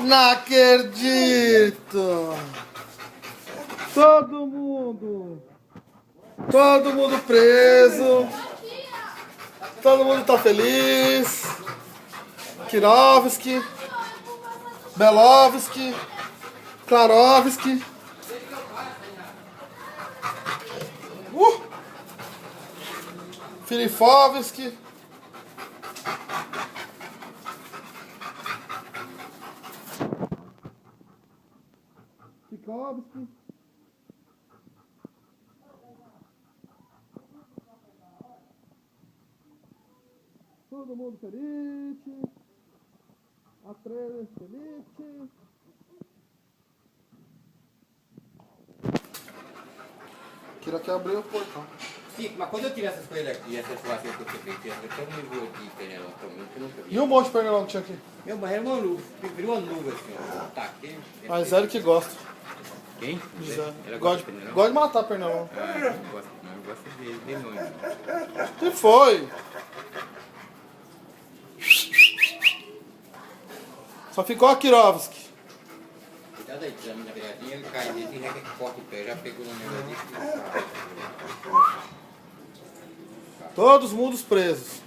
Não acredito! Todo mundo preso. Todo mundo tá feliz. Kirovski, Belovski, Klarovski. Filifovski. Kikovski. Todo mundo feliz. A trailer feliz. Queria que abriu o portão. Sim, mas quando eu tirei essas coisas aqui, essas churrasqueiras que eu tinha feito, eu tenho um nível de pernilongo também, que eu nunca vi. E o monte de pernilongo que tinha aqui? Meu banheiro é uma nuvem, virou uma nuvem assim, ó. Tá aqui. Mas Zé que gosta. Quem? Zé. Ela Gosta de pernilongo? de matar pernilongo. Ah, eu não gosto não, eu gosto de demônio. Que foi? Só ficou a Kirovski. Cuidado aí, tira a minha viradinha, ele cai dentro e requer que corta o pé, já pegou no negócio disso. Todos mundos presos.